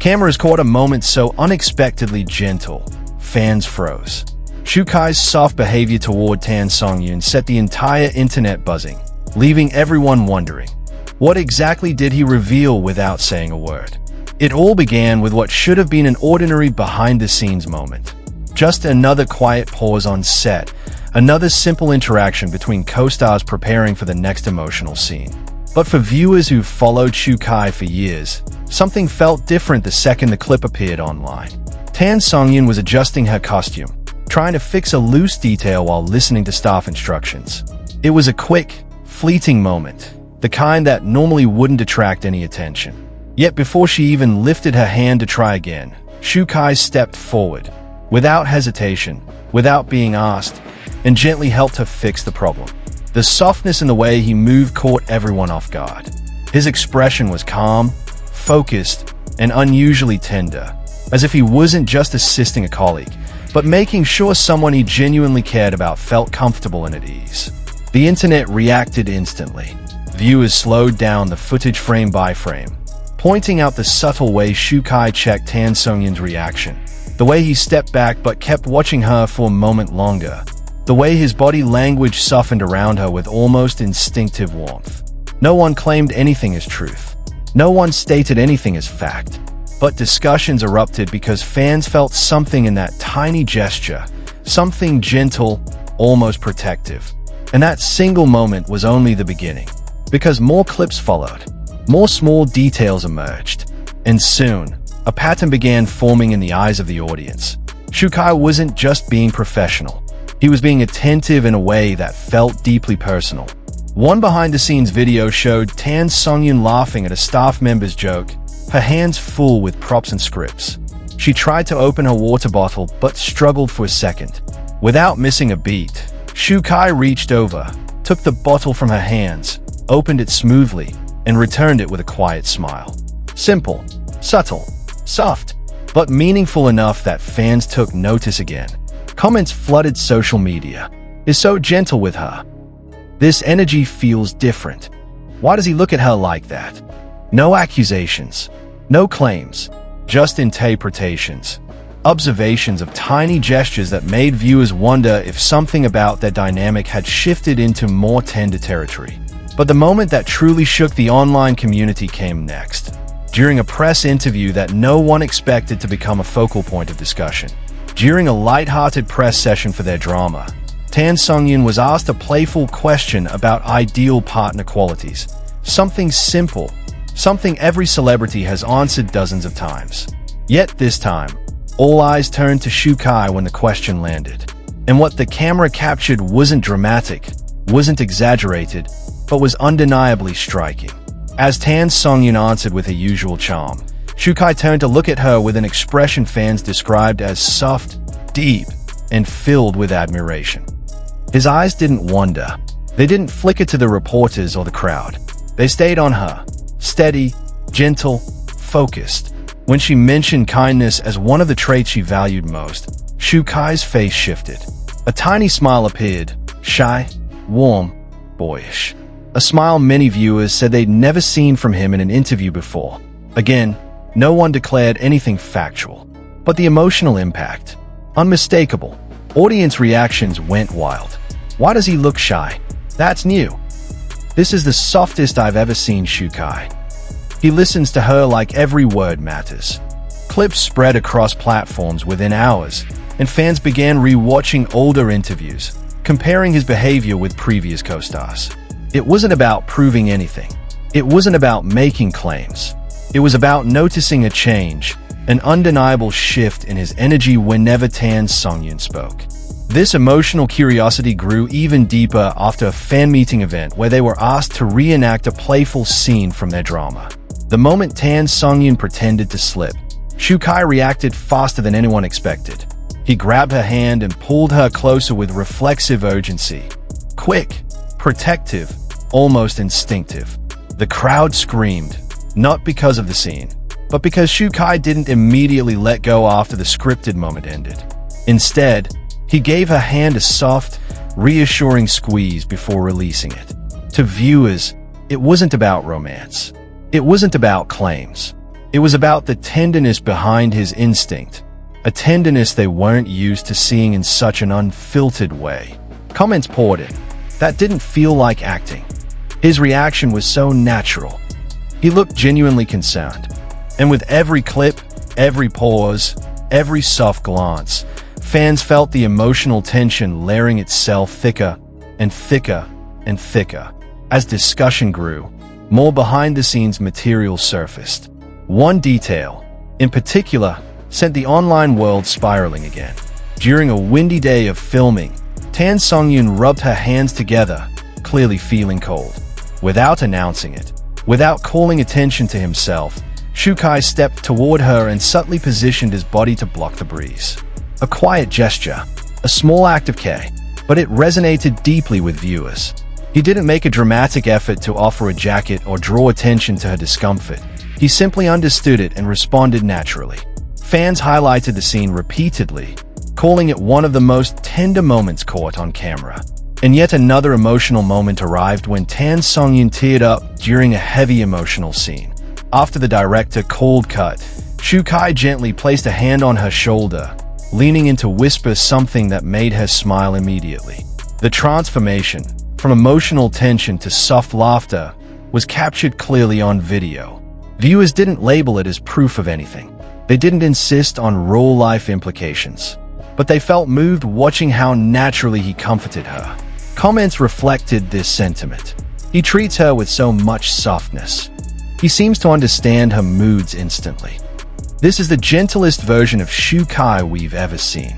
cameras caught a moment so unexpectedly gentle, fans froze. Shukai soft behavior toward Tan Songyun set the entire internet buzzing, leaving everyone wondering, what exactly did he reveal without saying a word? It all began with what should have been an ordinary behind-the-scenes moment. Just another quiet pause on set, another simple interaction between co-stars preparing for the next emotional scene. But for viewers who've followed Shukai for years, something felt different the second the clip appeared online. Tan Songyun was adjusting her costume, trying to fix a loose detail while listening to staff instructions. It was a quick, fleeting moment, the kind that normally wouldn't attract any attention. Yet before she even lifted her hand to try again, Shukai stepped forward, without hesitation, without being asked, and gently helped her fix the problem. The softness in the way he moved caught everyone off guard. His expression was calm, focused, and unusually tender, as if he wasn't just assisting a colleague, but making sure someone he genuinely cared about felt comfortable and at ease. The internet reacted instantly. Viewers slowed down the footage frame by frame, pointing out the subtle way Shukai checked Tan Songyun's reaction, the way he stepped back but kept watching her for a moment longer, the way his body language softened around her with almost instinctive warmth. No one claimed anything as truth. No one stated anything as fact. But discussions erupted because fans felt something in that tiny gesture, something gentle, almost protective. And that single moment was only the beginning, because more clips followed, more small details emerged, and soon, a pattern began forming in the eyes of the audience. Shukai wasn't just being professional. He was being attentive in a way that felt deeply personal. One behind-the-scenes video showed Tan Songyun laughing at a staff member's joke, her hands full with props and scripts. She tried to open her water bottle but struggled for a second. Without missing a beat, Shukai reached over, took the bottle from her hands, opened it smoothly, and returned it with a quiet smile. Simple, subtle, soft, but meaningful enough that fans took notice again. Comments flooded social media. "Is so gentle with her. This energy feels different. Why does he look at her like that?" No accusations, no claims, just interpretations. Observations of tiny gestures that made viewers wonder if something about their dynamic had shifted into more tender territory. But the moment that truly shook the online community came next, during a press interview that no one expected to become a focal point of discussion. During a light-hearted press session for their drama, Tan Songyun was asked a playful question about ideal partner qualities. Something simple, something every celebrity has answered dozens of times. Yet this time, all eyes turned to Shukai when the question landed. And what the camera captured wasn't dramatic, wasn't exaggerated, but was undeniably striking. As Tan Songyun answered with her usual charm, Shukai turned to look at her with an expression fans described as soft, deep, and filled with admiration. His eyes didn't wander. They didn't flicker to the reporters or the crowd. They stayed on her, steady, gentle, focused. When she mentioned kindness as one of the traits she valued most, Shukai's face shifted. A tiny smile appeared, shy, warm, boyish. A smile many viewers said they'd never seen from him in an interview before. Again, no one declared anything factual. But the emotional impact, unmistakable. Audience reactions went wild. Why does he look shy? That's new. This is the softest I've ever seen Shukai. He listens to her like every word matters. Clips spread across platforms within hours, and fans began re-watching older interviews, comparing his behavior with previous co-stars. It wasn't about proving anything. It wasn't about making claims. It was about noticing a change, an undeniable shift in his energy whenever Tan Songyun spoke. This emotional curiosity grew even deeper after a fan meeting event where they were asked to reenact a playful scene from their drama. The moment Tan Songyun pretended to slip, Shukai reacted faster than anyone expected. He grabbed her hand and pulled her closer with reflexive urgency. Quick, protective, almost instinctive. The crowd screamed, not because of the scene, but because Shukai didn't immediately let go after the scripted moment ended. Instead, he gave her hand a soft, reassuring squeeze before releasing it. To viewers, it wasn't about romance. It wasn't about claims. It was about the tenderness behind his instinct, a tenderness they weren't used to seeing in such an unfiltered way. Comments poured in. That didn't feel like acting. His reaction was so natural. He looked genuinely concerned. And with every clip, every pause, every soft glance, fans felt the emotional tension layering itself thicker and thicker and thicker. As discussion grew, more behind-the-scenes material surfaced. One detail, in particular, sent the online world spiraling again. During a windy day of filming, Tan Songyun rubbed her hands together, clearly feeling cold. Without announcing it, without calling attention to himself, Shukai stepped toward her and subtly positioned his body to block the breeze. A quiet gesture, a small act of care, but it resonated deeply with viewers. He didn't make a dramatic effort to offer a jacket or draw attention to her discomfort. He simply understood it and responded naturally. Fans highlighted the scene repeatedly, calling it one of the most tender moments caught on camera. And yet another emotional moment arrived when Tan Songyun teared up during a heavy emotional scene. After the director called cut, Shukai gently placed a hand on her shoulder, leaning in to whisper something that made her smile immediately. The transformation, from emotional tension to soft laughter, was captured clearly on video. Viewers didn't label it as proof of anything. They didn't insist on real-life implications, but they felt moved watching how naturally he comforted her. Comments reflected this sentiment. He treats her with so much softness. He seems to understand her moods instantly. This is the gentlest version of Shukai we've ever seen.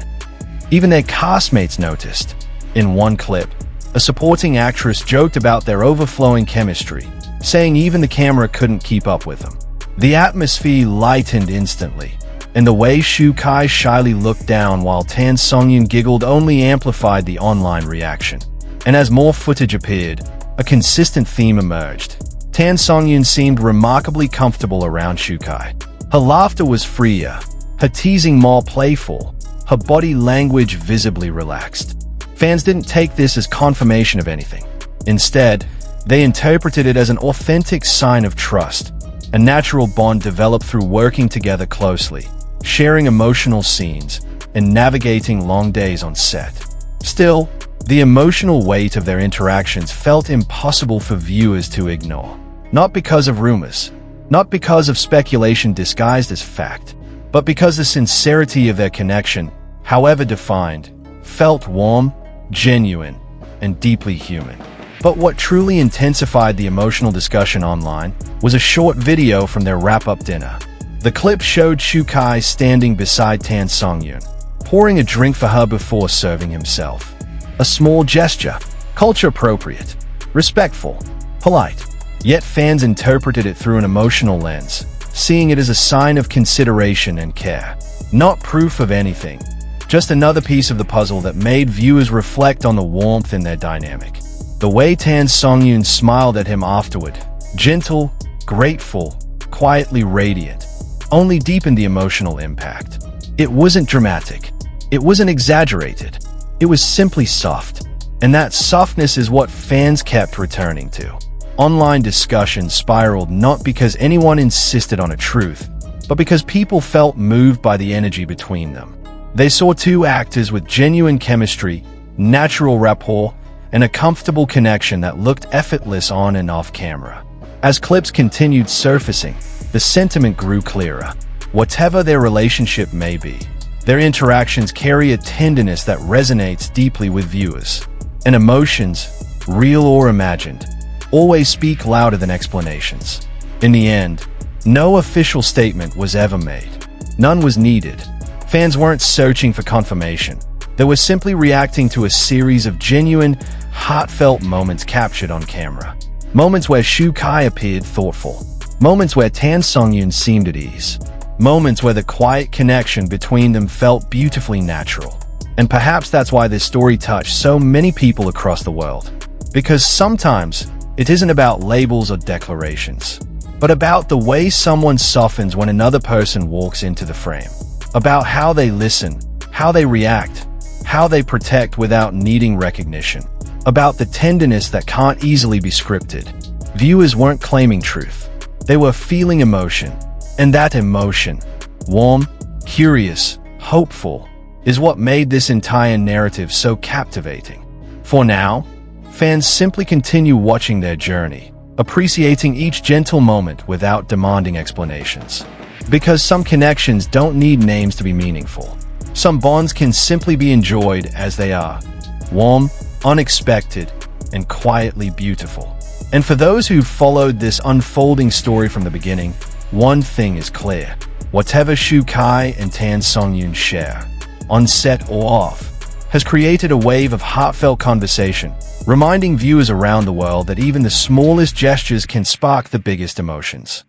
Even their castmates noticed. In one clip, a supporting actress joked about their overflowing chemistry, saying even the camera couldn't keep up with them. The atmosphere lightened instantly, and the way Shukai shyly looked down while Tan Songyun giggled only amplified the online reaction. And as more footage appeared, a consistent theme emerged. Tan Songyun seemed remarkably comfortable around Shukai. Her laughter was freer, her teasing more playful, her body language visibly relaxed. Fans didn't take this as confirmation of anything. Instead, they interpreted it as an authentic sign of trust, a natural bond developed through working together closely, sharing emotional scenes, and navigating long days on set. Still, the emotional weight of their interactions felt impossible for viewers to ignore. Not because of rumors, not because of speculation disguised as fact, but because the sincerity of their connection, however defined, felt warm, genuine, and deeply human. But what truly intensified the emotional discussion online was a short video from their wrap-up dinner. The clip showed Shukai standing beside Tan Songyun, pouring a drink for her before serving himself. A small gesture, culture-appropriate, respectful, polite. Yet fans interpreted it through an emotional lens, seeing it as a sign of consideration and care. Not proof of anything, just another piece of the puzzle that made viewers reflect on the warmth in their dynamic. The way Tan Songyun smiled at him afterward, gentle, grateful, quietly radiant, only deepened the emotional impact. It wasn't dramatic. It wasn't exaggerated. It was simply soft. And that softness is what fans kept returning to. Online discussion spiraled not because anyone insisted on a truth, but because people felt moved by the energy between them. They saw two actors with genuine chemistry, natural rapport, and a comfortable connection that looked effortless on and off camera. As clips continued surfacing, the sentiment grew clearer. Whatever their relationship may be, their interactions carry a tenderness that resonates deeply with viewers. And emotions, real or imagined, always speak louder than explanations. In the end, no official statement was ever made. None was needed. Fans weren't searching for confirmation. They were simply reacting to a series of genuine, heartfelt moments captured on camera. Moments where Shukai appeared thoughtful. Moments where Tan Songyun seemed at ease. Moments where the quiet connection between them felt beautifully natural. And perhaps that's why this story touched so many people across the world. Because sometimes, it isn't about labels or declarations, but about the way someone softens when another person walks into the frame. About how they listen, how they react, how they protect without needing recognition. About the tenderness that can't easily be scripted. Viewers weren't claiming truth. They were feeling emotion. And that emotion, warm, curious, hopeful, is what made this entire narrative so captivating. For now, fans simply continue watching their journey, appreciating each gentle moment without demanding explanations. Because some connections don't need names to be meaningful. Some bonds can simply be enjoyed as they are, warm, unexpected, and quietly beautiful. And for those who've followed this unfolding story from the beginning, one thing is clear. Whatever Shu Kai and Tan Songyun share, on set or off, has created a wave of heartfelt conversation, reminding viewers around the world that even the smallest gestures can spark the biggest emotions.